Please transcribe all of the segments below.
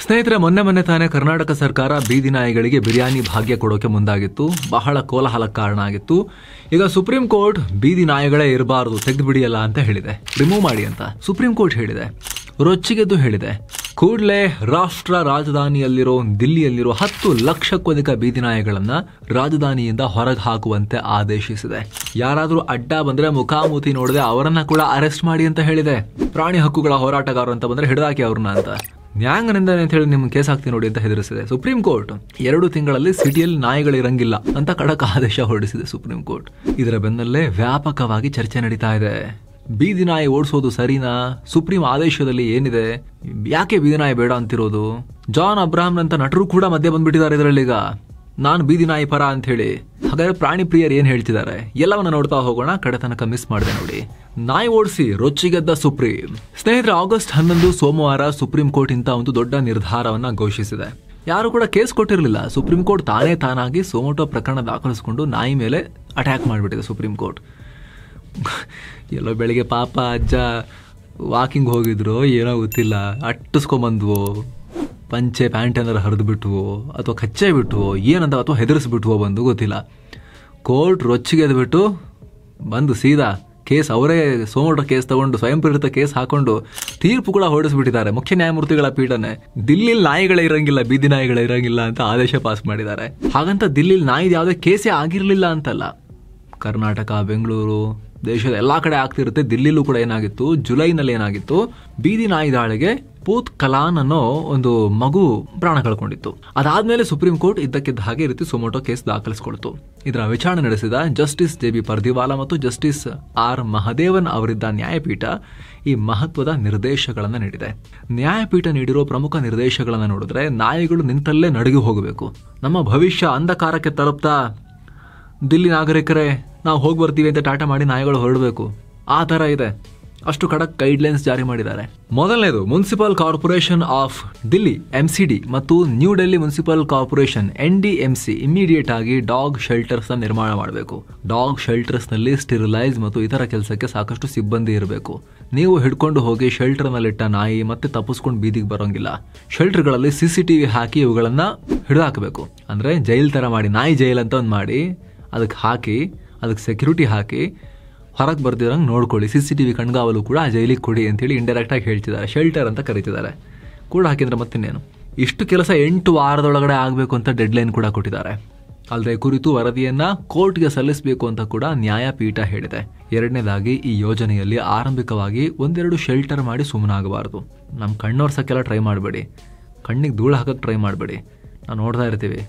ಸ್ನೇಹಿತರೆ, ಮೊನ್ನೆ ತಾನೇ ಕರ್ನಾಟಕ ಸರ್ಕಾರ ಬೀದಿ ನಾಯಿಗಳಿಗೆ ಬಿರಿಯಾನಿ ಭಾಗ್ಯ ಕೊಡೋಕೆ ಮುಂದಾಗಿತ್ತು. ಬಹಳ ಕೋಲಾಹಲಕ್ಕೆ ಕಾರಣ ಆಗಿತ್ತು. ಈಗ ಸುಪ್ರೀಂ ಕೋರ್ಟ್ ಬೀದಿ ನಾಯಿಗಳೇ ಇರಬಾರದು, ತೆಗೆದು ಬಿಡಿಯಲ್ಲ ಅಂತ ಹೇಳಿದೆ, ರಿಮೂವ್ ಮಾಡಿ ಅಂತ ಸುಪ್ರೀಂ ಕೋರ್ಟ್ ಹೇಳಿದೆ. ರೊಚ್ಚಿಗೆದ್ದು ಹೇಳಿದೆ. ಕೂಡಲೇ ರಾಷ್ಟ್ರ ರಾಜಧಾನಿಯಲ್ಲಿರೋ ದಿಲ್ಲಿಯಲ್ಲಿರೋ 10 ಲಕ್ಷಕ್ಕೂ ಅಧಿಕ ಬೀದಿ ನಾಯಿಗಳನ್ನ ರಾಜಧಾನಿಯಿಂದ ಹೊರಗೆ ಹಾಕುವಂತೆ ಆದೇಶಿಸಿದೆ. ಯಾರಾದ್ರೂ ಅಡ್ಡ ಬಂದ್ರೆ ಮುಖಾಮುಖಿ ನೋಡದೆ ಅವರನ್ನ ಕೂಡ ಅರೆಸ್ಟ್ ಮಾಡಿ ಅಂತ ಹೇಳಿದೆ. ಪ್ರಾಣಿ ಹಕ್ಕುಗಳ ಹೋರಾಟಗಾರರು ಅಂತ ಬಂದ್ರೆ ಹಿಡಿದಾಕಿ ಅವ್ರನ್ನ ಅಂತ. ನ್ಯಾಯಾಂಗನಿಂದ ಅಂತ ಹೇಳಿ ನಿಮ್ಗೆ ಕೇಸ್ ಹಾಕ್ತೀನಿ ನೋಡಿ ಅಂತ ಹೆದರಿಸಿದೆ ಸುಪ್ರೀಂ ಕೋರ್ಟ್. 2 ತಿಂಗಳಲ್ಲಿ ಸಿಟಿಯಲ್ಲಿ ನಾಯಿಗಳಿರಂಗಿಲ್ಲ ಅಂತ ಖಡಕ್ ಆದೇಶ ಹೊರಡಿಸಿದೆ ಸುಪ್ರೀಂ ಕೋರ್ಟ್. ಇದರ ಬೆನ್ನಲ್ಲೇ ವ್ಯಾಪಕವಾಗಿ ಚರ್ಚೆ ನಡೀತಾ ಇದೆ. ಬೀದಿ ನಾಯಿ ಓಡಿಸೋದು ಸರಿನಾ? ಸುಪ್ರೀಂ ಆದೇಶದಲ್ಲಿ ಏನಿದೆ? ಯಾಕೆ ಬೀದಿ ನಾಯಿ ಬೇಡ ಅಂತಿರೋದು? ಜಾನ್ ಅಬ್ರಾಹಂ ಅಂತ ನಟರು ಕೂಡ ಮಧ್ಯೆ ಬಂದ್ಬಿಟ್ಟಿದ್ದಾರೆ ಇದರಲ್ಲೀಗ. ನಾನು ಬೀದಿ ನಾಯಿ ಪರ ಅಂತ ಹೇಳಿ. ಹಾಗಾದ್ರೆ ಪ್ರಾಣಿ ಪ್ರಿಯರು ಏನ್ ಹೇಳ್ತಿದ್ದಾರೆ ಎಲ್ಲವನ್ನ ನೋಡ್ತಾ ಹೋಗೋಣ. ಕಡೆ ತನಕ ಮಿಸ್ ಮಾಡಿದೆ ನೋಡಿ. ನಾಯಿ ಓಡಿಸಿ ರೊಚ್ಚಿಗೆದ್ದ ಸುಪ್ರೀಂ. ಸ್ನೇಹಿತರೆ, ಆಗಸ್ಟ್ 11 ಸೋಮವಾರ ಸುಪ್ರೀಂ ಕೋರ್ಟ್ ಇಂತ ಒಂದು ದೊಡ್ಡ ನಿರ್ಧಾರವನ್ನ ಘೋಷಿಸಿದೆ. ಯಾರು ಕೂಡ ಕೇಸ್ ಕೊಟ್ಟಿರಲಿಲ್ಲ. ಸುಪ್ರೀಂ ಕೋರ್ಟ್ ತಾನಾಗಿ ಸೋಮೋಟೋ ಪ್ರಕರಣ ದಾಖಲಿಸಿಕೊಂಡು ನಾಯಿ ಮೇಲೆ ಅಟ್ಯಾಕ್ ಮಾಡಿಬಿಟ್ಟಿದೆ ಸುಪ್ರೀಂ ಕೋರ್ಟ್. ಎಲ್ಲೋ ಬೆಳಿಗ್ಗೆ ಪಾಪ ಅಜ್ಜ ವಾಕಿಂಗ್ ಹೋಗಿದ್ರು, ಏನೋ ಗೊತ್ತಿಲ್ಲ, ಅಟ್ಟಿಸ್ಕೊಂಬಂದ್ವು, ಪಂಚೆ ಪ್ಯಾಂಟ್ ಏನಾರು ಹರಿದು ಬಿಟ್ವು ಅಥವಾ ಕಚ್ಚೆ ಬಿಟ್ವು, ಏನಂತ ಅಥವಾ ಹೆದರಿಸ್ಬಿಟ್ವೋ ಬಂದು ಗೊತ್ತಿಲ್ಲ. ಕೋರ್ಟ್ ರೊಚ್ಚಿಗೆದ್ಬಿಟ್ಟು ಬಂದು ಸೀದಾ ಕೇಸ್ ಅವರೇ ಸೋಮೋಟೋ ಕೇಸ್ ತಗೊಂಡು ಸ್ವಯಂ ಪ್ರೇರಿತ ಕೇಸ್ ಹಾಕೊಂಡು ತೀರ್ಪು ಕೂಡ ಹೊರಡಿಸ್ಬಿಟ್ಟಿದ್ದಾರೆ. ಮುಖ್ಯ ನ್ಯಾಯಮೂರ್ತಿಗಳ ಪೀಠನೆ ದಿಲ್ಲಿಲಿ ನಾಯಿಗಳೇ ಇರಂಗಿಲ್ಲ, ಬೀದಿ ನಾಯಿಗಳೇ ಇರಂಗಿಲ್ಲ ಅಂತ ಆದೇಶ ಪಾಸ್ ಮಾಡಿದ್ದಾರೆ. ಹಾಗಂತ ದಿಲ್ಲಿಲಿ ನಾಯಿದು ಯಾವುದೇ ಕೇಸೇ ಆಗಿರಲಿಲ್ಲ ಅಂತಲ್ಲ. ಕರ್ನಾಟಕ, ಬೆಂಗಳೂರು, ದೇಶದ ಎಲ್ಲಾ ಕಡೆ ಆಗ್ತಿರುತ್ತೆ. ದಿಲ್ಲಿಲೂ ಕೂಡ ಏನಾಗಿತ್ತು, ಜುಲೈನಲ್ಲಿ ಏನಾಗಿತ್ತು, ಬೀದಿ ನಾಯಿ ದಾಳಿಗೆ ಪೂತ್ ಕಲಾನ್ ಅನ್ನೋ ಒಂದು ಮಗು ಪ್ರಾಣ ಕಳ್ಕೊಂಡಿತ್ತು. ಅದಾದ್ಮೇಲೆ ಸುಪ್ರೀಂ ಕೋರ್ಟ್ ಇದ್ದಕ್ಕಿದ್ದ ಹಾಗೆ ರೀತಿ ಸೋಮೋಟೋ ಕೇಸ್ ದಾಖಲಿಸಿಕೊಳ್ತು. ಇದರ ವಿಚಾರಣೆ ನಡೆಸಿದ ಜಸ್ಟಿಸ್ JB ಪರ್ದಿವಾಲಾ ಮತ್ತು ಜಸ್ಟಿಸ್ R ಮಹದೇವನ್ ಅವರಿದ್ದ ನ್ಯಾಯಪೀಠ ಈ ಮಹತ್ವದ ನಿರ್ದೇಶಗಳನ್ನು ನೀಡಿದೆ. ನ್ಯಾಯಪೀಠ ನೀಡಿರೋ ಪ್ರಮುಖ ನಿರ್ದೇಶಗಳನ್ನು ನೋಡಿದ್ರೆ ನಾಯಿಗಳು ನಿಂತಲ್ಲೇ ನಡುಗಿ ಹೋಗಬೇಕು. ನಮ್ಮ ಭವಿಷ್ಯ ಅಂಧಕಾರಕ್ಕೆ ತಲುಪ್ತಾ ದಿಲ್ಲಿ ನಾಗರಿಕರೇ ನಾವು ಹೋಗಿ ಬರ್ತೀವಿ ಅಂತ ಟಾಟಾ ಮಾಡಿ ನಾಯಿಗಳು ಹೊರಡಬೇಕು, ಆ ತರ ಇದೆ. ಅಷ್ಟು ಖಡಕ್ ಗೈಡ್ಲೈನ್ಸ್ ಜಾರಿ ಮಾಡಿದ್ದಾರೆ. ಮೊದಲನೇದು, municipal corporation of Delhi MCD ಮತ್ತು new Delhi municipal corporation NDMC immediate ಆಗಿ ಡಾಗ್ ಶೆಲ್ಟರ್ಸ್ ನಿರ್ಮಾಣ ಮಾಡಬೇಕು. ಡಾಗ್ ಶೆಲ್ಟರ್ಸ್ ನಲ್ಲಿ ಸ್ಟಿರಿಲೈಸ್ ಮತ್ತು ಇತರ ಕೆಲಸಕ್ಕೆ ಸಾಕಷ್ಟು ಸಿಬ್ಬಂದಿ ಇರಬೇಕು. ನೀವು ಹಿಡ್ಕೊಂಡು ಹೋಗಿ ಶೆಲ್ಟರ್ ನಲ್ಲಿಟ್ಟ ನಾಯಿ ಮತ್ತೆ ತಪ್ಪಿಸ್ಕೊಂಡು ಬೀದಿಗೆ ಬರೋಂಗಿಲ್ಲ. ಶೆಲ್ಟರ್ಗಳಲ್ಲಿ CCTV ಹಾಕಿ ಇವುಗಳನ್ನ ಹಿಡಿದಾಕಬೇಕು. ಅಂದ್ರೆ ಜೈಲ್ ತರ ಮಾಡಿ, ನಾಯಿ ಜೈಲ್ ಅಂತ ಒಂದು ಮಾಡಿ ಅದಕ್ಕೆ ಹಾಕಿ, ಅದಕ್ಕೆ ಸೆಕ್ಯೂರಿಟಿ ಹಾಕಿ ಹೊರಗೆ ಬರ್ದಿರಂಗೆ ನೋಡ್ಕೊಳ್ಳಿ. CCTV ಕಣ್ಗಾವಲು ಕೂಡ ಆ ಜೈಲಿಗೆ ಕೊಡಿ ಅಂತೇಳಿ ಇಂಡೈರೆಕ್ಟ್ ಆಗಿ ಹೇಳ್ತಿದ್ದಾರೆ. ಶೆಲ್ಟರ್ ಅಂತ ಕರೀತಿದ್ದಾರೆ. ಕೂಡ ಹಾಕಿದ್ರೆ ಮತ್ತಿನ್ನೇನು. ಇಷ್ಟು ಕೆಲಸ 8 ವಾರದೊಳಗಡೆ ಆಗಬೇಕು ಅಂತ ಡೆಡ್ಲೈನ್ ಕೂಡ ಕೊಟ್ಟಿದ್ದಾರೆ. ಅಲ್ಲದೆ ಕುರಿತು ವರದಿಯನ್ನ ಕೋರ್ಟ್ಗೆ ಸಲ್ಲಿಸಬೇಕು ಅಂತ ಕೂಡ ನ್ಯಾಯಪೀಠ ಹೇಳಿದೆ. ಎರಡನೇದಾಗಿ, ಈ ಯೋಜನೆಯಲ್ಲಿ ಆರಂಭಿಕವಾಗಿ 1-2 ಶೆಲ್ಟರ್ ಮಾಡಿ ಸುಮ್ಮನಾಗಬಾರದು. ನಮ್ಮ ಕಣ್ಣೋರ್ಸಕ್ಕೆಲ್ಲ ಟ್ರೈ ಮಾಡಬೇಡಿ, ಕಣ್ಣಿಗೆ ಧೂಳು ಹಾಕಕ್ಕೆ ಟ್ರೈ ಮಾಡಬೇಡಿ. ನಾವು ನೋಡ್ತಾ ಇರ್ತೀವಿ,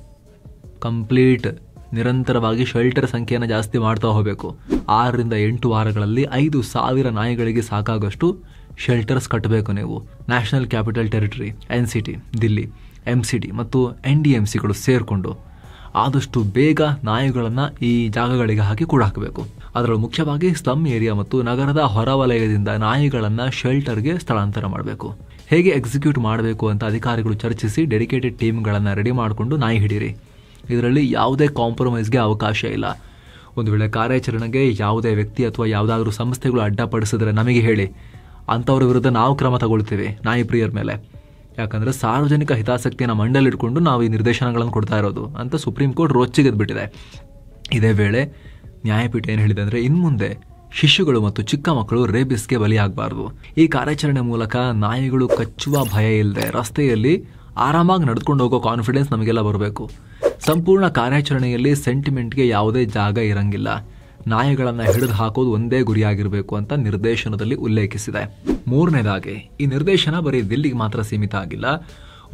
ಕಂಪ್ಲೀಟ್ ನಿರಂತರವಾಗಿ ಶೆಲ್ಟರ್ ಸಂಖ್ಯೆಯನ್ನು ಜಾಸ್ತಿ ಮಾಡ್ತಾ ಹೋಗಬೇಕು. 6-8 ವಾರಗಳಲ್ಲಿ 5,000 ನಾಯಿಗಳಿಗೆ ಸಾಕಾಗಷ್ಟು ಶೆಲ್ಟರ್ಸ್ ಕಟ್ಟಬೇಕು ನೀವು. National capital territory NCT, Delhi, MCD ಮತ್ತು NDMCಗಳು ಸೇರಿಕೊಂಡು ಆದಷ್ಟು ಬೇಗ ನಾಯಿಗಳನ್ನು ಈ ಜಾಗಗಳಿಗೆ ಹಾಕಿ ಕೂಡ ಹಾಕಬೇಕು. ಅದರಲ್ಲೂ ಮುಖ್ಯವಾಗಿ ಸ್ಲಮ್ ಏರಿಯಾ ಮತ್ತು ನಗರದ ಹೊರವಲಯದಿಂದ ನಾಯಿಗಳನ್ನು ಶೆಲ್ಟರ್ಗೆ ಸ್ಥಳಾಂತರ ಮಾಡಬೇಕು. ಹೇಗೆ ಎಕ್ಸಿಕ್ಯೂಟ್ ಮಾಡಬೇಕು ಅಂತ ಅಧಿಕಾರಿಗಳು ಚರ್ಚಿಸಿ ಡೆಡಿಕೇಟೆಡ್ ಟೀಮ್ಗಳನ್ನು ರೆಡಿ ಮಾಡಿಕೊಂಡು ನಾಯಿ ಹಿಡೀರಿ. ಇದರಲ್ಲಿ ಯಾವುದೇ ಕಾಂಪ್ರಮೈಸ್ಗೆ ಅವಕಾಶ ಇಲ್ಲ. ಒಂದು ವೇಳೆ ಕಾರ್ಯಾಚರಣೆಗೆ ಯಾವುದೇ ವ್ಯಕ್ತಿ ಅಥವಾ ಯಾವುದಾದ್ರೂ ಸಂಸ್ಥೆಗಳು ಅಡ್ಡಪಡಿಸಿದ್ರೆ ನಮಗೆ ಹೇಳಿ, ಅಂಥವ್ರ ವಿರುದ್ಧ ನಾವು ಕ್ರಮ ತಗೊಳ್ತೀವಿ ನಾಯಿ ಪ್ರಿಯರ ಮೇಲೆ. ಯಾಕಂದರೆ ಸಾರ್ವಜನಿಕ ಹಿತಾಸಕ್ತಿಯನ್ನು ಮಂಡಲಿಟ್ಕೊಂಡು ನಾವು ಈ ನಿರ್ದೇಶನಗಳನ್ನು ಕೊಡ್ತಾ ಇರೋದು ಅಂತ ಸುಪ್ರೀಂ ಕೋರ್ಟ್ ರೊಚ್ಚಿಗೆದ್ಬಿಟ್ಟಿದೆ. ಇದೇ ವೇಳೆ ನ್ಯಾಯಪೀಠ ಏನು ಹೇಳಿದೆ ಅಂದರೆ, ಇನ್ಮುಂದೆ ಶಿಶುಗಳು ಮತ್ತು ಚಿಕ್ಕ ಮಕ್ಕಳು ರೇಬಿಸ್ಗೆ ಬಲಿಯಾಗಬಾರ್ದು. ಈ ಕಾರ್ಯಾಚರಣೆ ಮೂಲಕ ನಾಯಿಗಳು ಕಚ್ಚುವ ಭಯ ಇಲ್ಲದೆ ರಸ್ತೆಯಲ್ಲಿ ಆರಾಮಾಗಿ ನಡೆದುಕೊಂಡು ಹೋಗೋ ಕಾನ್ಫಿಡೆನ್ಸ್ ನಮಗೆಲ್ಲ ಬರಬೇಕು. ಸಂಪೂರ್ಣ ಕಾರ್ಯಾಚರಣೆಯಲ್ಲಿ ಸೆಂಟಿಮೆಂಟ್ಗೆ ಯಾವುದೇ ಜಾಗ ಇರಂಗಿಲ್ಲ. ನಾಯಿಗಳನ್ನು ಹಿಡಿದು ಹಾಕೋದು ಒಂದೇ ಗುರಿಯಾಗಿರಬೇಕು ಅಂತ ನಿರ್ದೇಶನದಲ್ಲಿ ಉಲ್ಲೇಖಿಸಿದೆ. ಮೂರನೇದಾಗಿ, ಈ ನಿರ್ದೇಶನ ಬರೀ ದಿಲ್ಲಿಗೆ ಮಾತ್ರ ಸೀಮಿತ ಆಗಿಲ್ಲ.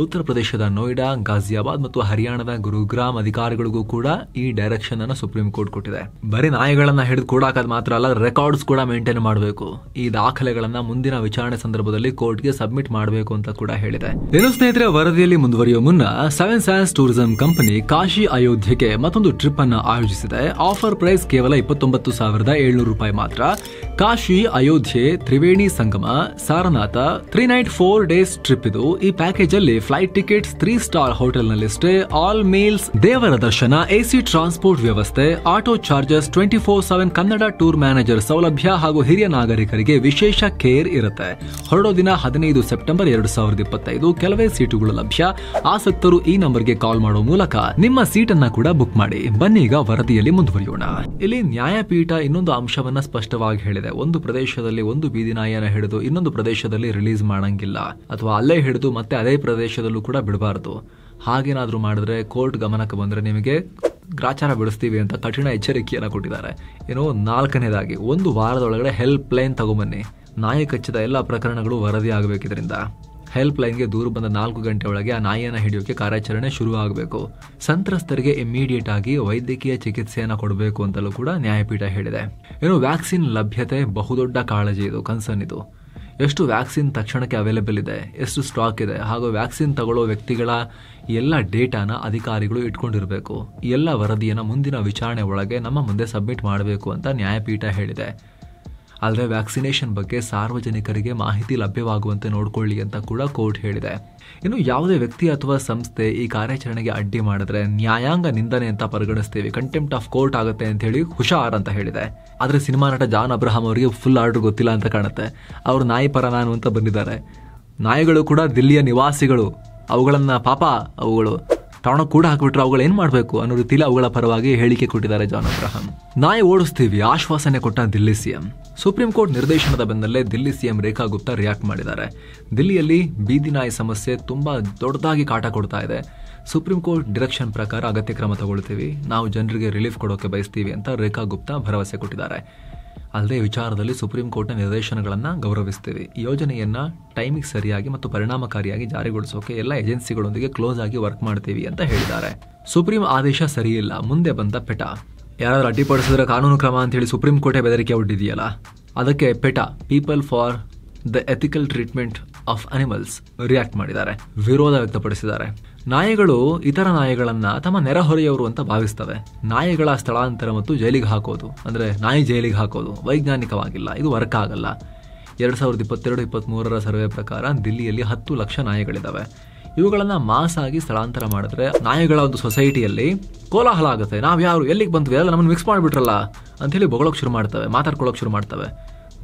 ಉತ್ತರ ಪ್ರದೇಶದ ನೋಯ್ಡಾ, ಗಾಜಿಯಾಬಾದ್ ಮತ್ತು ಹರಿಯಾಣದ ಗುರುಗ್ರಾಮ್ ಅಧಿಕಾರಿಗಳಿಗೂ ಕೂಡ ಈ ಡೈರೆಕ್ಷನ್ ಅನ್ನು ಸುಪ್ರೀಂ ಕೋರ್ಟ್ ಕೊಟ್ಟಿದೆ. ಬರೀ ನಾಯಿಗಳನ್ನ ಹಿಡಿದು ಕೂಡಾಕೋದು ಮಾತ್ರ ಅಲ್ಲ, ರೆಕಾರ್ಡ್ಸ್ ಕೂಡ ಮೇಂಟೈನ್ ಮಾಡಬೇಕು. ಈ ದಾಖಲೆಗಳನ್ನ ಮುಂದಿನ ವಿಚಾರಣೆ ಸಂದರ್ಭದಲ್ಲಿ ಕೋರ್ಟ್ಗೆ ಸಬ್ಮಿಟ್ ಮಾಡಬೇಕು ಅಂತ ಕೂಡ ಹೇಳಿದೆ. ಏನು ಸ್ನೇಹಿತರೆ, ವರದಿಯಲ್ಲಿ ಮುಂದುವರಿಯುವ ಮುನ್ನ 7 Sands ಟೂರಿಸಂ ಕಂಪನಿ ಕಾಶಿ ಅಯೋಧ್ಯೆಗೆ ಮತ್ತೊಂದು ಟ್ರಿಪ್ ಅನ್ನು ಆಯೋಜಿಸಿದೆ. ಆಫರ್ ಪ್ರೈಸ್ ಕೇವಲ 29,700 ರೂಪಾಯಿ ಮಾತ್ರ. ಕಾಶಿ, ಅಯೋಧ್ಯೆ, ತ್ರಿವೇಣಿ ಸಂಗಮ, ಸಾರನಾಥ 3 ನೈಟ್ 4 ಡೇಸ್ ಟ್ರಿಪ್ ಇದು. ಈ ಪ್ಯಾಕೇಜ್ ಅಲ್ಲಿ ಫ್ಲೈಟ್ ಟಿಕೆಟ್ಸ್ 3 ಸ್ಟಾರ್ ಹೋಟೆಲ್ ನಲ್ಲಿ ಸ್ಟೇ, ಆಲ್ ಮೀಲ್ಸ್, ದೇವರ ದರ್ಶನ, ಎಸಿ ಟ್ರಾನ್ಸ್ಪೋರ್ಟ್ ವ್ಯವಸ್ಥೆ, auto charges, 24/7 Kannada tour manager ಸೌಲಭ್ಯ ಹಾಗೂ ಹಿರಿಯ ನಾಗರಿಕರಿಗೆ ವಿಶೇಷ ಕೇರ್ ಇರುತ್ತೆ. ಹೊರಡೋ ದಿನ 15 ಸೆಪ್ಟೆಂಬರ್ 2025. ಕೆಲವೇ ಸೀಟುಗಳು ಲಭ್ಯ. ಆಸಕ್ತರು ಈ ನಂಬರ್ಗೆ ಕಾಲ್ ಮಾಡೋ ಮೂಲಕ ನಿಮ್ಮ ಸೀಟ್ ಅನ್ನ ಕೂಡ ಬುಕ್ ಮಾಡಿ. ಬನ್ನಿ ಈಗ ವರದಿಯಲ್ಲಿ ಮುಂದುವರಿಯೋಣ. ಇಲ್ಲಿ ನ್ಯಾಯಪೀಠ ಇನ್ನೊಂದು ಅಂಶವನ್ನ ಸ್ಪಷ್ಟವಾಗಿ ಹೇಳಿದೆ. ಒಂದು ಪ್ರದೇಶದಲ್ಲಿ ಒಂದು ಬೀದಿ ನಾಯಿಯನ್ನು ಹಿಡಿದು ಇನ್ನೊಂದು ಪ್ರದೇಶದಲ್ಲಿ ರಿಲೀಸ್ ಮಾಡಂಗಿಲ್ಲ, ಅಥವಾ ಅಲ್ಲೇ ಹಿಡಿದು ಮತ್ತೆ ಅದೇ ಪ್ರದೇಶದಲ್ಲೂ ಕೂಡ ಬಿಡಬಾರದು. ಹಾಗೇನಾದ್ರೂ ಮಾಡಿದ್ರೆ ಕೋರ್ಟ್ ಗಮನಕ್ಕೆ ಬಂದ್ರೆ ನಿಮಗೆ ಗ್ರಾಚಾರ ಬಿಡಿಸ್ತೀವಿ ಅಂತ ಕಠಿಣ ಎಚ್ಚರಿಕೆಯನ್ನು ಕೊಟ್ಟಿದ್ದಾರೆ. ಏನೋ 4ನೇದಾಗಿ 1 ವಾರದೊಳಗಡೆ ಹೆಲ್ಪ್ ಲೈನ್ ತಗೊಂಬನ್ನಿ. ನಾಯಿ ಕಚ್ಚಿದ ಎಲ್ಲ ಪ್ರಕರಣಗಳು ವರದಿ ಆಗಬೇಕಿದ್ರಿಂದ ಹೆಲ್ಪ್ ಲೈನ್ಗೆ ದೂರು ಬಂದ 4 ಗಂಟೆ ಒಳಗೆ ಆ ನಾಯಿಯನ್ನು ಹಿಡಿಯೋಕೆ ಕಾರ್ಯಾಚರಣೆ ಶುರು ಆಗಬೇಕು. ಸಂತ್ರಸ್ತರಿಗೆ ಇಮಿಡಿಯೇಟ್ ಆಗಿ ವೈದ್ಯಕೀಯ ಚಿಕಿತ್ಸೆಯನ್ನು ಕೊಡಬೇಕು ಅಂತಲೂ ಕೂಡ ನ್ಯಾಯಪೀಠ ಹೇಳಿದೆ. ಏನು ವ್ಯಾಕ್ಸಿನ್ ಲಭ್ಯತೆ ಬಹುದೊಡ್ಡ ಕಾಳಜಿ ಇದು, ಕನ್ಸರ್ನ್ ಇದು. ಎಷ್ಟು ವ್ಯಾಕ್ಸಿನ್ ತಕ್ಷಣಕ್ಕೆ ಅವೈಲೇಬಲ್ ಇದೆ, ಎಷ್ಟು ಸ್ಟಾಕ್ ಇದೆ, ಹಾಗೂ ವ್ಯಾಕ್ಸಿನ್ ತಗೊಳ್ಳೋ ವ್ಯಕ್ತಿಗಳ ಎಲ್ಲ ಡೇಟಾನ ಅಧಿಕಾರಿಗಳು ಇಟ್ಕೊಂಡಿರಬೇಕು. ಈ ಎಲ್ಲ ವರದಿಯನ್ನು ಮುಂದಿನ ವಿಚಾರಣೆ ಒಳಗೆ ನಮ್ಮ ಮುಂದೆ ಸಬ್ಮಿಟ್ ಮಾಡಬೇಕು ಅಂತ ನ್ಯಾಯಪೀಠ ಹೇಳಿದೆ. ಆದರೆ ವ್ಯಾಕ್ಸಿನೇಷನ್ ಬಗ್ಗೆ ಸಾರ್ವಜನಿಕರಿಗೆ ಮಾಹಿತಿ ಲಭ್ಯವಾಗುವಂತೆ ನೋಡಿಕೊಳ್ಳಿ ಅಂತ ಕೂಡ ಕೋರ್ಟ್ ಹೇಳಿದೆ. ಇನ್ನು ಯಾವುದೇ ವ್ಯಕ್ತಿ ಅಥವಾ ಸಂಸ್ಥೆ ಈ ಕಾರ್ಯಾಚರಣೆಗೆ ಅಡ್ಡಿ ಮಾಡಿದ್ರೆ ನ್ಯಾಯಾಂಗ ನಿಂದನೆ ಅಂತ ಪರಿಗಣಿಸ್ತೀವಿ, ಕಂಟೆಂಪ್ಟ್ ಆಫ್ ಕೋರ್ಟ್ ಆಗುತ್ತೆ ಅಂತ ಹೇಳಿ ಹುಷಾರ್ ಅಂತ ಹೇಳಿದೆ. ಆದರೆ ಸಿನಿಮಾ ನಟ ಜಾನ್ ಅಬ್ರಹಾಂ ಅವರಿಗೆ ಫುಲ್ ಆರ್ಡರ್ ಗೊತ್ತಿಲ್ಲ ಅಂತ ಕಾಣುತ್ತೆ. ಅವರು ನಾಯಿ ಪರ ನಾನು ಅಂತ ಬಂದಿದ್ದಾರೆ. ನಾಯಿಗಳು ಕೂಡ ದಿಲ್ಲಿಯ ನಿವಾಸಿಗಳು, ಅವುಗಳನ್ನ ಪಾಪ ಅವುಗಳು ತಾಣ ಕೂಡ ಹಾಕ್ಬಿಟ್ರೆ ಅವುಗಳು ಏನ್ ಮಾಡಬೇಕು ಅನ್ನೋ ರೀತಿಯಲ್ಲಿ ಅವುಗಳ ಪರವಾಗಿ ಹೇಳಿಕೆ ಕೊಟ್ಟಿದ್ದಾರೆ ಜಾನ್ ಅಬ್ರಹಾಂ. ನಾಯಿ ಓಡಿಸ್ತೀವಿ ಆಶ್ವಾಸನೆ ಕೊಟ್ಟ ದಿಲ್ಲಿ ಸಿಎಂ. ಸುಪ್ರೀಂ ಕೋರ್ಟ್ ನಿರ್ದೇಶನದ ಬೆನ್ನಲ್ಲೇ ದಿಲ್ಲಿ ಸಿಎಂ ರೇಖಾ ಗುಪ್ತಾ ರಿಯಾಕ್ಟ್ ಮಾಡಿದ್ದಾರೆ. ದಿಲ್ಲಿಯಲ್ಲಿ ಬೀದಿ ನಾಯಿ ಸಮಸ್ಯೆ ತುಂಬಾ ದೊಡ್ಡದಾಗಿ ಕಾಟ ಕೊಡ್ತಾ ಇದೆ. ಸುಪ್ರೀಂ ಕೋರ್ಟ್ ಡೈರೆಕ್ಷನ್ ಪ್ರಕಾರ ಅಗತ್ಯ ಕ್ರಮ ತಗೊಳ್ತೀವಿ, ನಾವು ಜನರಿಗೆ ರಿಲೀಫ್ ಕೊಡೋಕೆ ಬಯಸ್ತೀವಿ ಅಂತ ರೇಖಾ ಗುಪ್ತಾ ಭರವಸೆ ಕೊಟ್ಟಿದ್ದಾರೆ. ಅಲ್ಲದೆ ವಿಚಾರದಲ್ಲಿ ಸುಪ್ರೀಂ ಕೋರ್ಟ್ನ ನಿರ್ದೇಶನಗಳನ್ನು ಗೌರವಿಸ್ತೀವಿ. ಯೋಜನೆಯನ್ನ ಟೈಮಿಗೆ ಸರಿಯಾಗಿ ಮತ್ತು ಪರಿಣಾಮಕಾರಿಯಾಗಿ ಜಾರಿಗೊಳಿಸೋಕೆ ಎಲ್ಲ ಏಜೆನ್ಸಿಗಳೊಂದಿಗೆ ಕ್ಲೋಸ್ ಆಗಿ ವರ್ಕ್ ಮಾಡ್ತೀವಿ ಅಂತ ಹೇಳಿದ್ದಾರೆ. ಸುಪ್ರೀಂ ಆದೇಶ ಸರಿಯಿಲ್ಲ, ಮುಂದೆ ಬಂದ ಪೆಟ. ಯಾರಾದ್ರೂ ಅಡ್ಡಿಪಡಿಸಿದ್ರೆ ಕಾನೂನು ಕ್ರಮ ಅಂತ ಹೇಳಿ ಸುಪ್ರೀಂ ಕೋರ್ಟೇ ಬೆದರಿಕೆ ಒಡ್ಡಿದೆಯಲ್ಲ, ಅದಕ್ಕೆ PETA, people for the ethical treatment of animals react ಮಾಡಿದ್ದಾರೆ, ವಿರೋಧ ವ್ಯಕ್ತಪಡಿಸಿದ್ದಾರೆ. ನಾಯಿಗಳು ಇತರ ನಾಯಿಗಳನ್ನ ತಮ್ಮ ನೆರೆಹೊರೆಯವರು ಅಂತ ಭಾವಿಸ್ತವೆ. ನಾಯಿಗಳ ಸ್ಥಳಾಂತರ ಮತ್ತು ಜೈಲಿಗೆ ಹಾಕೋದು, ಅಂದ್ರೆ ನಾಯಿ ಜೈಲಿಗೆ ಹಾಕೋದು ವೈಜ್ಞಾನಿಕವಾಗಿಲ್ಲ, ಇದು ವರ್ಕ್ ಆಗಲ್ಲ. 2022-23 ಸರ್ವೆ ಪ್ರಕಾರ ದಿಲ್ಲಿಯಲ್ಲಿ 10 ಲಕ್ಷ ನಾಯಿಗಳಿದಾವೆ. ಇವುಗಳನ್ನ ಮಾಸ್ ಆಗಿ ಸ್ಥಳಾಂತರ ಮಾಡಿದ್ರೆ ನಾಯಿಗಳ ಒಂದು ಸೊಸೈಟಿಯಲ್ಲಿ ಕೋಲಾಹಲ ಆಗುತ್ತೆ. ನಾವ್ ಯಾರು, ಎಲ್ಲಿಗೆ ಬಂದ್ವಿ, ಎಲ್ಲ ನಮ್ಮನ್ನು ಮಿಕ್ಸ್ ಮಾಡಿಬಿಟ್ರಲ್ಲ ಅಂತ ಹೇಳಿ ಬೊಗಳೋಕ್ ಶುರು ಮಾಡ್ತವೆ, ಮಾತಾಡ್ಕೊಳ್ಳೋಕೆ ಶುರು ಮಾಡ್ತವೆ.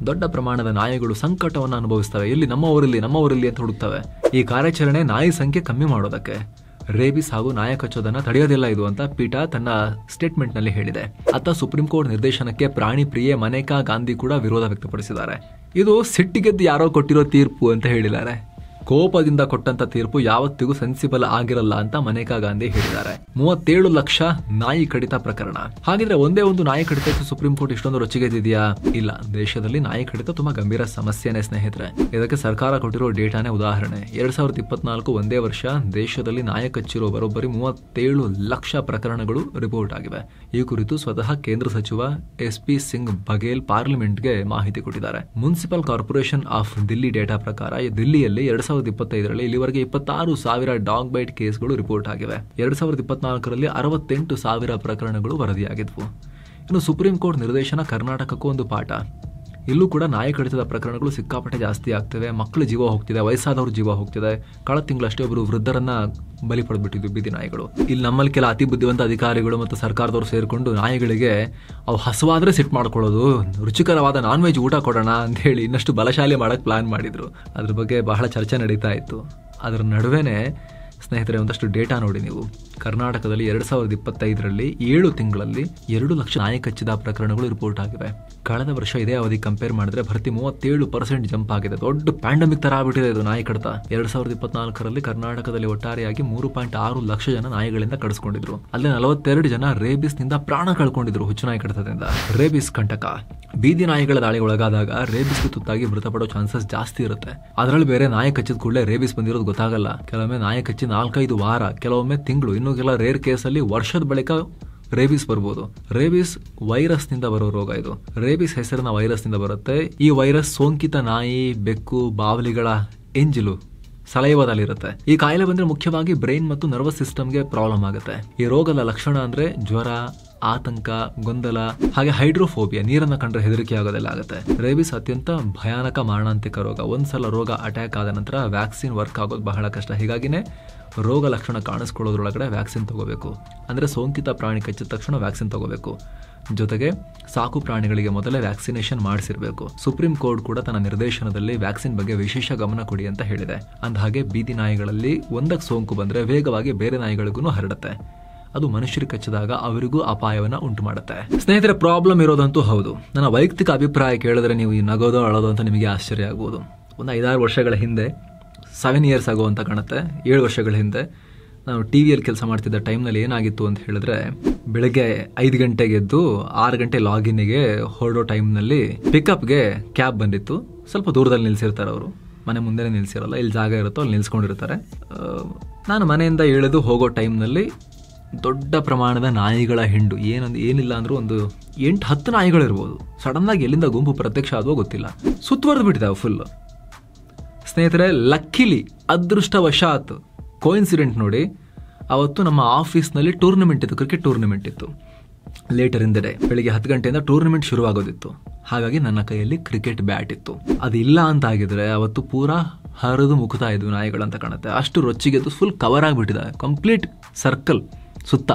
ದೊಡ್ಡ ಪ್ರಮಾಣದ ನಾಯಿಗಳು ಸಂಕಟವನ್ನು ಅನುಭವಿಸ್ತವೆ. ಇಲ್ಲಿ ನಮ್ಮವರಿಲ್ಲಿ ಅಂತ ಹುಡುಕ್ತವೆ. ಈ ಕಾರ್ಯಾಚರಣೆ ನಾಯಿ ಸಂಖ್ಯೆ ಕಮ್ಮಿ ಮಾಡೋದಕ್ಕೆ, ರೇಬಿಸ್ ಹಾಗೂ ನಾಯಿ ಕಚ್ಚೋದನ್ನ ತಡೆಯೋದಿಲ್ಲ ಇದು ಅಂತ ಪೀಠ ತನ್ನ ಸ್ಟೇಟ್ಮೆಂಟ್ ನಲ್ಲಿ ಹೇಳಿದೆ. ಅತ್ತ ಸುಪ್ರೀಂ ಕೋರ್ಟ್ ನಿರ್ದೇಶನಕ್ಕೆ ಪ್ರಾಣಿ ಪ್ರಿಯೆ ಮನೇಕಾ ಗಾಂಧಿ ಕೂಡ ವಿರೋಧ ವ್ಯಕ್ತಪಡಿಸಿದ್ದಾರೆ. ಇದು ಸಿಟ್ಟಿಗೆದ್ದು ಯಾರೋ ಕೊಟ್ಟಿರೋ ತೀರ್ಪು ಅಂತ ಹೇಳಿದ್ದಾರೆ. ಕೋಪದಿಂದ ಕೊಟ್ಟಂತ ತೀರ್ಪು ಯಾವತ್ತಿಗೂ ಸೆನ್ಸಿಬಲ್ ಆಗಿರಲ್ಲ ಅಂತ ಮನೇಕಾ ಗಾಂಧಿ ಹೇಳಿದ್ದಾರೆ. 37 ಲಕ್ಷ ನಾಯಿ ಕಡಿತ ಪ್ರಕರಣ. ಹಾಗಿದ್ರೆ ಒಂದೇ ಒಂದು ನಾಯಿ ಕಡಿತಕ್ಕೆ ಸುಪ್ರೀಂ ಕೋರ್ಟ್ ಇಷ್ಟೊಂದು ರೊಚ್ಚಿಗೆದ್ದಿದೆಯಾ? ಇಲ್ಲ, ದೇಶದಲ್ಲಿ ನಾಯಿ ಕಡಿತ ತುಂಬಾ ಗಂಭೀರ ಸಮಸ್ಯೆನೇ ಸ್ನೇಹಿತರೆ. ಇದಕ್ಕೆ ಸರ್ಕಾರ ಕೊಟ್ಟಿರೋ ಡೇಟಾನೇ ಉದಾಹರಣೆ. 2024 ಒಂದೇ ವರ್ಷ ದೇಶದಲ್ಲಿ ನಾಯಿ ಕಚ್ಚಿರೋ ಬರೋಬ್ಬರಿ 37 ಲಕ್ಷ ಪ್ರಕರಣಗಳು ರಿಪೋರ್ಟ್ ಆಗಿವೆ. ಈ ಕುರಿತು ಸ್ವತಃ ಕೇಂದ್ರ ಸಚಿವ SP ಸಿಂಗ್ ಬಘೇಲ್ ಪಾರ್ಲಿಮೆಂಟ್ಗೆ ಮಾಹಿತಿ ಕೊಟ್ಟಿದ್ದಾರೆ. Municipal corporation of Delhi data ಪ್ರಕಾರ ದಿಲ್ಲಿಯಲ್ಲಿ 2025ರಲ್ಲಿ ಇಲ್ಲಿವರೆಗೆ 26,000 ಡಾಗ್ ಬೈಟ್ ಕೇಸ್ಗಳು ರಿಪೋರ್ಟ್ ಆಗಿವೆ. 2024ರಲ್ಲಿ 68,000 ಪ್ರಕರಣಗಳು ವರದಿಯಾಗಿದ್ವು. ಇನ್ನು ಸುಪ್ರೀಂ ಕೋರ್ಟ್ ನಿರ್ದೇಶನ ಕರ್ನಾಟಕಕ್ಕೂ ಒಂದು ಪಾಠ. ಇಲ್ಲೂ ಕೂಡ ನಾಯಿ ಕಡಿತದ ಪ್ರಕರಣಗಳು ಸಿಕ್ಕಾಪಟ್ಟೆ ಜಾಸ್ತಿ ಆಗ್ತಿವೆ. ಮಕ್ಕಳ ಜೀವ ಹೋಗ್ತಿದೆ, ವಯಸ್ಸಾದವ್ರ ಜೀವ ಹೋಗ್ತಿದೆ. ಕಳೆದ ತಿಂಗಳಷ್ಟೇ ಒಬ್ಬರು ವೃದ್ಧರನ್ನ ಬಲಿ ಪಡೆದ್ಬಿಟ್ಟಿದ್ವಿ ಬೀದಿ ನಾಯಿಗಳು. ಇಲ್ಲಿ ನಮ್ಮಲ್ಲಿ ಕೆಲ ಅತಿ ಬುದ್ಧಿವಂತ ಅಧಿಕಾರಿಗಳು ಮತ್ತು ಸರ್ಕಾರದವರು ಸೇರಿಕೊಂಡು ನಾಯಿಗಳಿಗೆ ಅವು ಹಸುವಾದ್ರೆ ಸಿಟ್ ಮಾಡ್ಕೊಳ್ಳೋದು, ರುಚಿಕರವಾದ ನಾನ್ ವೆಜ್ ಊಟ ಕೊಡೋಣ ಅಂತ ಹೇಳಿ ಇನ್ನಷ್ಟು ಬಲಶಾಲಿ ಮಾಡಕ್ ಪ್ಲಾನ್ ಮಾಡಿದ್ರು. ಅದ್ರ ಬಗ್ಗೆ ಬಹಳ ಚರ್ಚೆ ನಡೀತಾ ಇತ್ತು. ಅದರ ನಡುವೆನೆ ಸ್ನೇಹಿತರೆ ಒಂದಷ್ಟು ಡೇಟಾ ನೋಡಿ ನೀವು. ಕರ್ನಾಟಕದಲ್ಲಿ 2025ರಲ್ಲಿ 7 ತಿಂಗಳಲ್ಲಿ 2 ಲಕ್ಷ ನಾಯಿ ಕಚ್ಚಿದ ಪ್ರಕರಣಗಳು ರಿಪೋರ್ಟ್ ಆಗಿವೆ. ಕಳೆದ ವರ್ಷ ಇದೇ ಅವಧಿ ಕಂಪೇರ್ ಮಾಡಿದ್ರೆ ಭರ್ತಿ 37% ಜಂಪ್ ಆಗಿದೆ. ದೊಡ್ಡ ಪ್ಯಾಂಡಮಿಕ್ ತರ ಆಗ್ಬಿಟ್ಟಿದೆ ಇದು ನಾಯಿ ಕಡಿತ. 2024ರಲ್ಲಿ ಕರ್ನಾಟಕದಲ್ಲಿ ಒಟ್ಟಾರೆಯಾಗಿ 3.6 ಲಕ್ಷ ಜನ ನಾಯಿಗಳಿಂದ ಕಡಿಸ್ಕೊಂಡಿದ್ರು. ಅಲ್ಲೇ 42 ಜನ ರೇಬಿಸ್ ನಿಂದ ಪ್ರಾಣ ಕಳ್ಕೊಂಡಿದ್ರು ಹುಚ್ಚು ನಾಯಿ ಕಡಿತದಿಂದ. ರೇಬಿಸ್ ಕಂಟಕ. ಬೀದಿ ನಾಯಿಗಳ ದಾಳಿಗೆ ಒಳಗಾದಾಗ ರೇಬಿಸ್ಗೆ ತುತ್ತಾಗಿ ಮೃತಪಡೋ ಚಾನ್ಸಸ್ ಜಾಸ್ತಿ ಇರುತ್ತೆ. ಅದರಲ್ಲಿ ಬೇರೆ ನಾಯಿ ಕಚ್ಚಿದ ಕೂಡಲೇ ರೇಬಿಸ್ ಬಂದಿರೋದು ಗೊತ್ತಾಗಲ್ಲ. ಕೆಲವೊಮ್ಮೆ ನಾಯಿ ಕಚ್ಚಿ 4-5 ವಾರ, ಕೆಲವೊಮ್ಮೆ ತಿಂಗಳು, ಇನ್ನು ಕೆಲ ರೇರ್ ಕೇಸಲ್ಲಿ ವರ್ಷದ ಬಳಿಕ ರೇಬಿಸ್ ಬರ್ಬೋದು. ರೇಬಿಸ್ ವೈರಸ್ ನಿಂದ ಬರೋ ರೋಗ ಇದು. ರೇಬಿಸ್ ಹೆಸರಿನ ವೈರಸ್ ನಿಂದ ಬರುತ್ತೆ. ಈ ವೈರಸ್ ಸೋಂಕಿತ ನಾಯಿ, ಬೆಕ್ಕು, ಬಾವಲಿಗಳ ಎಂಜಿಲು, ಸಲೈವದಲ್ಲಿರುತ್ತೆ. ಈ ಕಾಯಿಲೆ ಬಂದ್ರೆ ಮುಖ್ಯವಾಗಿ ಬ್ರೈನ್ ಮತ್ತು ನರ್ವಸ್ ಸಿಸ್ಟಮ್ಗೆ ಪ್ರಾಬ್ಲಮ್ ಆಗುತ್ತೆ. ಈ ರೋಗದ ಲಕ್ಷಣ ಅಂದ್ರೆ ಜ್ವರ, ಆತಂಕ, ಗೊಂದಲ, ಹಾಗೆ ಹೈಡ್ರೋಫೋಬಿಯಾ, ನೀರನ್ನ ಕಂಡ್ರೆ ಹೆದರಿಕೆ ಆಗೋದೆಲ್ಲ ಆಗುತ್ತೆ. ರೇಬಿಸ್ ಅತ್ಯಂತ ಭಯಾನಕ ಮಾರಣಾಂತಿಕ ರೋಗ. ಒಂದ್ಸಲ ರೋಗ ಅಟ್ಯಾಕ್ ಆದ ನಂತರ ವ್ಯಾಕ್ಸಿನ್ ವರ್ಕ್ ಆಗೋದು ಬಹಳ ಕಷ್ಟ. ಹೀಗಾಗಿನೇ ರೋಗ ಲಕ್ಷಣ ಕಾಣಿಸ್ಕೊಳ್ಳೋದ್ರೊಳಗಡೆ ವ್ಯಾಕ್ಸಿನ್ ತಗೋಬೇಕು. ಅಂದರೆ ಸೋಂಕಿತ ಪ್ರಾಣಿ ಕಚ್ಚಿದ ತಕ್ಷಣ ವ್ಯಾಕ್ಸಿನ್ ತಗೋಬೇಕು. ಜೊತೆಗೆ ಸಾಕು ಪ್ರಾಣಿಗಳಿಗೆ ಮೊದಲೇ ವ್ಯಾಕ್ಸಿನೇಷನ್ ಮಾಡಿಸಿರ್ಬೇಕು. ಸುಪ್ರೀಂ ಕೋರ್ಟ್ ಕೂಡ ತನ್ನ ನಿರ್ದೇಶನದಲ್ಲಿ ವ್ಯಾಕ್ಸಿನ್ ಬಗ್ಗೆ ವಿಶೇಷ ಗಮನ ಕೊಡಿ ಅಂತ ಹೇಳಿದೆ. ಅಂದಹಾಗೆ ಬೀದಿ ನಾಯಿಗಳಲ್ಲಿ ಒಂದಕ್ಕೆ ಸೋಂಕು ಬಂದರೆ ವೇಗವಾಗಿ ಬೇರೆ ನಾಯಿಗಳಿಗೂ ಹರಡುತ್ತೆ. ಅದು ಮನುಷ್ಯರಿಗೆ ಕಚ್ಚಿದಾಗ ಅವರಿಗೂ ಅಪಾಯವನ್ನು ಉಂಟು ಮಾಡುತ್ತೆ. ಸ್ನೇಹಿತರೆ, ಪ್ರಾಬ್ಲಮ್ ಇರೋದಂತೂ ಹೌದು. ನನ್ನ ವೈಯಕ್ತಿಕ ಅಭಿಪ್ರಾಯ ಕೇಳಿದ್ರೆ ನೀವು ಈ ನಗೋದೋ ಅಳೋದು ಅಂತ ನಿಮಗೆ ಆಶ್ಚರ್ಯ ಆಗ್ಬೋದು. ಒಂದು 5-6 ವರ್ಷಗಳ ಹಿಂದೆ, 7 years ಆಗೋ ಅಂತ ಕಾಣುತ್ತೆ, 7 ವರ್ಷಗಳ ಹಿಂದೆ ನಾವು ಟಿವಿಯಲ್ಲಿ ಕೆಲಸ ಮಾಡ್ತಿದ್ದ ಟೈಮ್ನಲ್ಲಿ ಏನಾಗಿತ್ತು ಅಂತ ಹೇಳಿದ್ರೆ, ಬೆಳಗ್ಗೆ 5 ಗಂಟೆಗೆ ಎದ್ದು 6 ಗಂಟೆ ಲಾಗಿನ್ಗೆ ಹೊರಡೋ ಟೈಮ್ನಲ್ಲಿ ಪಿಕಪ್ಗೆ ಕ್ಯಾಬ್ ಬಂದಿತ್ತು. ಸ್ವಲ್ಪ ದೂರದಲ್ಲಿ ನಿಲ್ಸಿರ್ತಾರೆ ಅವರು, ಮನೆ ಮುಂದೆ ನಿಲ್ಸಿರಲ್ಲ, ಇಲ್ಲಿ ಜಾಗ ಇರುತ್ತೋ ಅಲ್ಲಿ ನಿಲ್ಸ್ಕೊಂಡಿರ್ತಾರೆ. ನಾನು ಮನೆಯಿಂದ ಇಳಿದು ಹೋಗೋ ಟೈಮ್ನಲ್ಲಿ ದೊಡ್ಡ ಪ್ರಮಾಣದ ನಾಯಿಗಳ ಹಿಂಡು, ಏನಿಲ್ಲ ಅಂದ್ರೂ ಒಂದು 8-10 ನಾಯಿಗಳಿರ್ಬೋದು. ಸಡನ್ನಾಗಿ ಎಲ್ಲಿಂದ ಗುಂಪು ಪ್ರತ್ಯಕ್ಷ ಆದವೋ ಗೊತ್ತಿಲ್ಲ, ಸುತ್ತುವರೆದು ಬಿಟ್ಟಿದ್ದಾವೆ ಫುಲ್. ಸ್ನೇಹಿತರೆ, ಲಕ್ಕಿಲಿ ಅದೃಷ್ಟವಶಾತ್ ಕೋಇನ್ಸಿಡೆಂಟ್ ನೋಡಿ, ಅವತ್ತು ನಮ್ಮ ಆಫೀಸ್ನಲ್ಲಿ ಟೂರ್ನಮೆಂಟ್ ಇತ್ತು, ಕ್ರಿಕೆಟ್ ಟೂರ್ನಮೆಂಟ್ ಇತ್ತು. ಲೇಟರ್ ಇನ್ ದ ಡೇ, ಬೆಳಿಗ್ಗೆ 10 ಗಂಟೆಯಿಂದ ಟೂರ್ನಮೆಂಟ್ ಶುರುವಾಗೋದಿತ್ತು. ಹಾಗಾಗಿ ನನ್ನ ಕೈಯಲ್ಲಿ ಕ್ರಿಕೆಟ್ ಬ್ಯಾಟ್ ಇತ್ತು. ಅದಿಲ್ಲ ಅಂತ ಆಗಿದ್ರೆ ಅವತ್ತು ಪೂರಾ ಹರಿದು ಮುಕ್ತಾ ಇದ್ವು ನಾಯಿಗಳಂತ ಕಾಣುತ್ತೆ. ಅಷ್ಟು ರೊಚ್ಚಿಗೆದ್ದು ಫುಲ್ ಕವರ್ ಆಗಿಬಿಟ್ಟಿದೆ, ಕಂಪ್ಲೀಟ್ ಸರ್ಕಲ್ ಸುತ್ತ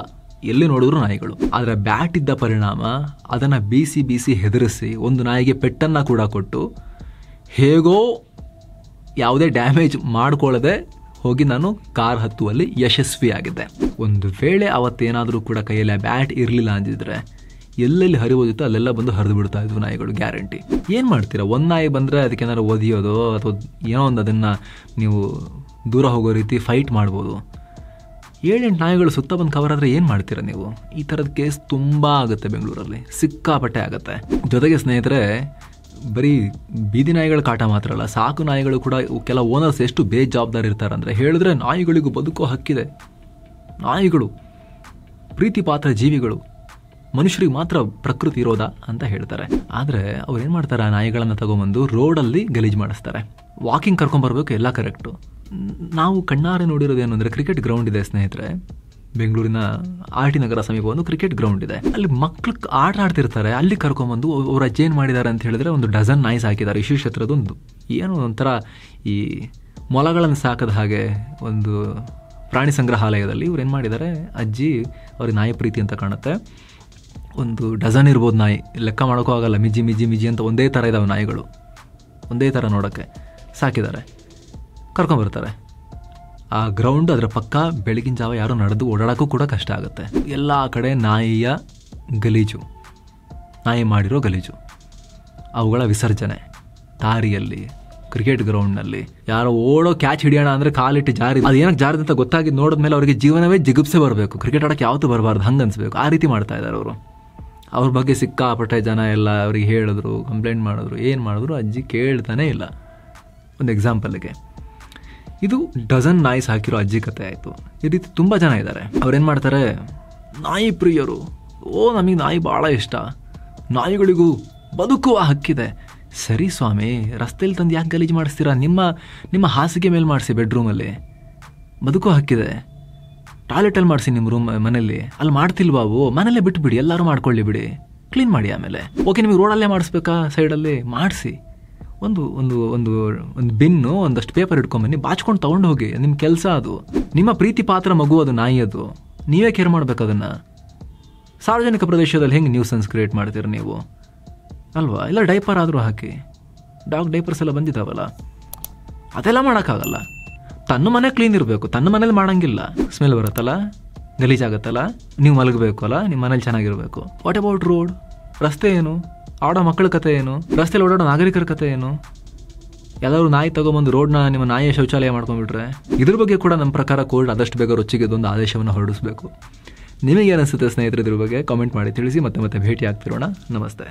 ಎಲ್ಲಿ ನೋಡಿದ್ರು ನಾಯಿಗಳು. ಆದರೆ ಬ್ಯಾಟ್ ಇದ್ದ ಪರಿಣಾಮ ಅದನ್ನು ಬೀಸಿ ಹೆದರಿಸಿ ಒಂದು ನಾಯಿಗೆ ಪೆಟ್ಟನ್ನು ಕೂಡ ಕೊಟ್ಟು ಹೇಗೋ ಯಾವುದೇ ಡ್ಯಾಮೇಜ್ ಮಾಡ್ಕೊಳ್ಳದೆ ಹೋಗಿ ನಾನು ಕಾರ್ ಹತ್ತುವಲ್ಲಿ ಯಶಸ್ವಿಯಾಗಿದ್ದೆ. ಒಂದು ವೇಳೆ ಅವತ್ತೇನಾದರೂ ಕೂಡ ಕೈಯಲ್ಲಿ ಬ್ಯಾಟ್ ಇರಲಿಲ್ಲ ಅಂದಿದ್ರೆ ಎಲ್ಲೆಲ್ಲಿ ಹರಿಬೋದಿತ್ತು ಅಲ್ಲೆಲ್ಲ ಬಂದು ಹರಿದು ಬಿಡ್ತಾ ಇದ್ವು ನಾಯಿಗಳು, ಗ್ಯಾರಂಟಿ. ಏನು ಮಾಡ್ತೀರಾ? ಒಂದು ನಾಯಿ ಬಂದರೆ ಅದಕ್ಕೇನಾದ್ರು ಒದಿಯೋದು ಅಥವಾ ಏನೋ ಒಂದು ಅದನ್ನು ನೀವು ದೂರ ಹೋಗೋ ರೀತಿ ಫೈಟ್ ಮಾಡ್ಬೋದು. 7-8 ನಾಯಿಗಳು ಸುತ್ತ ಬಂದು ಕವರ್ ಆದರೆ ಏನು ಮಾಡ್ತೀರಾ ನೀವು? ಈ ಥರದ ಕೇಸ್ ತುಂಬ ಆಗುತ್ತೆ ಬೆಂಗಳೂರಲ್ಲಿ, ಸಿಕ್ಕಾಪಟ್ಟೆ ಆಗುತ್ತೆ. ಜೊತೆಗೆ ಸ್ನೇಹಿತರೆ, ಬರೀ ಬೀದಿ ನಾಯಿಗಳ ಕಾಟ ಮಾತ್ರ ಅಲ್ಲ, ಸಾಕು ನಾಯಿಗಳು ಕೂಡ ಕೆಲ ಓನರ್ಸ್ ಎಷ್ಟು ಬೇಜವಾಬ್ದಾರಿ ಇರ್ತಾರೆ ಅಂದರೆ, ಹೇಳಿದ್ರೆ ನಾಯಿಗಳಿಗೂ ಬದುಕೋ ಹಕ್ಕಿದೆ, ನಾಯಿಗಳು ಪ್ರೀತಿ ಪಾತ್ರ ಜೀವಿಗಳು, ಮನುಷ್ಯರಿಗೆ ಮಾತ್ರ ಪ್ರಕೃತಿ ಇರೋದಾ ಅಂತ ಹೇಳ್ತಾರೆ. ಆದರೆ ಅವ್ರು ಏನು ಮಾಡ್ತಾರೆ, ಆ ನಾಯಿಗಳನ್ನು ತಗೊಂಬಂದು ರೋಡಲ್ಲಿ ಗಲೀಜು ಮಾಡಿಸ್ತಾರೆ. ವಾಕಿಂಗ್ ಕರ್ಕೊಂಬರ್ಬೇಕು, ಎಲ್ಲ ಕರೆಕ್ಟು. ನಾವು ಕಣ್ಣಾರೆ ನೋಡಿರೋದೇನು ಅಂದರೆ, ಕ್ರಿಕೆಟ್ ಗ್ರೌಂಡ್ ಇದೆ ಸ್ನೇಹಿತರೆ, ಬೆಂಗಳೂರಿನ ಆರ್ ಟಿ ನಗರ ಸಮೀಪ ಒಂದು ಕ್ರಿಕೆಟ್ ಗ್ರೌಂಡ್ ಇದೆ. ಅಲ್ಲಿ ಮಕ್ಕಳು ಆಟ ಆಡ್ತಿರ್ತಾರೆ, ಅಲ್ಲಿ ಕರ್ಕೊಂಬಂದು ಅವ್ರ ಅಜ್ಜಿ ಏನು ಮಾಡಿದ್ದಾರೆ ಅಂತ ಹೇಳಿದ್ರೆ, ಒಂದು ಡಜನ್ ನಾಯಿ ಸಾಕಿದ್ದಾರೆ. ಇಶ್ಯೂಶ್ ಹತ್ರದೊಂದು ಏನು ಒಂಥರ ಈ ಮೊಲಗಳನ್ನು ಸಾಕದ ಹಾಗೆ ಒಂದು ಪ್ರಾಣಿ ಸಂಗ್ರಹಾಲಯದಲ್ಲಿ ಇವ್ರು ಏನು ಮಾಡಿದ್ದಾರೆ, ಅಜ್ಜಿ ಅವ್ರಿಗೆ ನಾಯಿ ಪ್ರೀತಿ ಅಂತ ಕಾಣುತ್ತೆ, ಒಂದು ಡಜನ್ ಇರ್ಬೋದು ನಾಯಿ, ಲೆಕ್ಕ ಮಾಡೋಕ್ಕೂ ಆಗಲ್ಲ, ಮಿಜಿ ಅಂತ ಒಂದೇ ಥರ ಇದ್ದಾವೆ ನಾಯಿಗಳು, ಒಂದೇ ಥರ ನೋಡೋಕ್ಕೆ ಸಾಕಿದ್ದಾರೆ. ಕರ್ಕೊಂಬರ್ತಾರೆ ಆ ಗ್ರೌಂಡ್, ಅದರ ಪಕ್ಕ ಬೆಳಗಿನ ಜಾವ ಯಾರು ನಡೆದು ಓಡಾಡೋಕ್ಕೂ ಕೂಡ ಕಷ್ಟ ಆಗುತ್ತೆ. ಎಲ್ಲ ಕಡೆ ನಾಯಿಯ ಗಲೀಜು, ನಾಯಿ ಮಾಡಿರೋ ಗಲೀಜು, ಅವುಗಳ ವಿಸರ್ಜನೆ ದಾರಿಯಲ್ಲಿ, ಕ್ರಿಕೆಟ್ ಗ್ರೌಂಡ್ನಲ್ಲಿ. ಯಾರೋ ಓಡೋ ಕ್ಯಾಚ್ ಹಿಡಿಯೋಣ ಅಂದರೆ ಕಾಲಿಟ್ಟು ಜಾರಿ, ಅದು ಏನಕ್ಕೆ ಜಾರಿದೆ ಅಂತ ಗೊತ್ತಾಗಿ ನೋಡಿದ್ಮೇಲೆ ಅವರಿಗೆ ಜೀವನವೇ ಜಿಗುಪ್ಸೆ ಬರಬೇಕು, ಕ್ರಿಕೆಟ್ ಆಡೋಕ್ಕೆ ಯಾವತ್ತೂ ಬರಬಾರ್ದು ಹಂಗೆ ಅನಿಸ್ಬೇಕು. ಆ ರೀತಿ ಮಾಡ್ತಾ ಇದ್ದಾರೆ ಅವರು. ಅವ್ರ ಬಗ್ಗೆ ಸಿಕ್ಕಾಪಟ್ಟೆ ಜನ ಎಲ್ಲ ಅವ್ರಿಗೆ ಹೇಳಿದ್ರು, ಕಂಪ್ಲೇಂಟ್ ಮಾಡಿದ್ರು, ಏನು ಮಾಡಿದ್ರು, ಅಜ್ಜಿ ಕೇಳ್ತಾನೆ ಇಲ್ಲ. ಒಂದು ಎಕ್ಸಾಂಪಲ್ಗೆ, ಇದು ಡಜನ್ ನಾಯಿ ಸಾಕಿರೋ ಅಜ್ಜಿ ಕತೆ ಆಯಿತು. ಈ ರೀತಿ ತುಂಬ ಜನ ಇದ್ದಾರೆ. ಅವ್ರೇನು ಮಾಡ್ತಾರೆ, ನಾಯಿ ಪ್ರಿಯರು, ನಮಗೆ ನಾಯಿ ಭಾಳ ಇಷ್ಟ, ನಾಯಿಗಳಿಗೂ ಬದುಕುವ ಹಕ್ಕಿದೆ. ಸರಿ ಸ್ವಾಮಿ, ರಸ್ತೆಯಲ್ಲಿ ತಂದು ಯಾಕೆ ಗಲೀಜು ಮಾಡಿಸ್ತೀರಾ? ನಿಮ್ಮ ಹಾಸಿಗೆ ಮೇಲೆ ಮಾಡಿಸಿ, ಬೆಡ್ರೂಮಲ್ಲಿ ಬದುಕುವ ಹಕ್ಕಿದೆ. ಟಾಯ್ಲೆಟಲ್ಲಿ ಮಾಡಿಸಿ ನಿಮ್ಮ ಮನೇಲಿ, ಅಲ್ಲಿ ಮಾಡ್ತಿಲ್ವಾವು, ಮನೇಲೇ ಬಿಟ್ಬಿಡಿ, ಎಲ್ಲರೂ ಮಾಡ್ಕೊಳ್ಳಿ ಬಿಡಿ, ಕ್ಲೀನ್ ಮಾಡಿ. ಆಮೇಲೆ ಓಕೆ, ನಿಮಗೆ ರೋಡಲ್ಲೇ ಮಾಡಿಸ್ಬೇಕಾ, ಸೈಡಲ್ಲಿ ಮಾಡಿಸಿ. ಒಂದು ಒಂದು ಒಂದು ಒಂದು ಬಿನ್ನು, ಒಂದಷ್ಟು ಪೇಪರ್ ಇಟ್ಕೊಂಬನ್ನಿ, ಬಾಚ್ಕೊಂಡು ತೊಗೊಂಡು ಹೋಗಿ, ನಿಮ್ಮ ಕೆಲಸ ಅದು. ನಿಮ್ಮ ಪ್ರೀತಿ ಪಾತ್ರ ಮಗು ಅದು, ನಾಯಿ ಅದು, ನೀವೇ ಕೇರ್ ಮಾಡ್ಬೇಕು ಅದನ್ನು. ಸಾರ್ವಜನಿಕ ಪ್ರದೇಶದಲ್ಲಿ ಹೆಂಗೆ ನ್ಯೂಸೆನ್ಸ್ ಕ್ರಿಯೇಟ್ ಮಾಡ್ತೀರ ನೀವು ಅಲ್ವಾ? ಇಲ್ಲ ಡೈಪರ್ ಆದರೂ ಹಾಕಿ, ಡಾಗ್ ಡೈಪರ್ಸ್ ಎಲ್ಲ ಬಂದಿದ್ದಾವಲ್ಲ, ಅದೆಲ್ಲ ಮಾಡೋಕ್ಕಾಗಲ್ಲ. ತನ್ನ ಮನೆ ಕ್ಲೀನ್ ಇರಬೇಕು, ತನ್ನ ಮನೇಲಿ ಮಾಡೋಂಗಿಲ್ಲ, ಸ್ಮೆಲ್ ಬರುತ್ತಲ್ಲ, ಗಲೀಜಾಗತ್ತಲ್ಲ, ನೀವು ಮಲಗಬೇಕು ಅಲ್ಲ, ನಿಮ್ಮ ಮನೇಲಿ ಚೆನ್ನಾಗಿರಬೇಕು. What about road? ರಸ್ತೆ ಏನು? ಆಡೋ ಮಕ್ಕಳ ಕತೆ ಏನು? ರಸ್ತೆಯಲ್ಲಿ ಓಡಾಡೋ ನಾಗರಿಕರ ಕತೆ ಏನು? ಯಾವ್ದಾದ್ರು ನಾಯಿ ತಗೊಂಬಂದು ರೋಡ್ನ ನಿಮ್ಮ ನಾಯಿಯ ಶೌಚಾಲಯ ಮಾಡ್ಕೊಂಡ್ಬಿಟ್ರೆ, ಇದ್ರ ಬಗ್ಗೆ ಕೂಡ ನಮ್ಮ ಪ್ರಕಾರ ಕೋರ್ಟ್ ಆದಷ್ಟು ಬೇಗ ರೊಚ್ಚಿಗೆದೊಂದು ಆದೇಶವನ್ನು ಹೊರಡಿಸಬೇಕು. ನಿಮಗೆ ಏನಿಸುತ್ತೆ ಸ್ನೇಹಿತರೆ ಇದ್ರ ಬಗ್ಗೆ ಕಾಮೆಂಟ್ ಮಾಡಿ ತಿಳಿಸಿ. ಮತ್ತೆ ಭೇಟಿ ಆಗ್ತಿರೋಣ. ನಮಸ್ತೆ.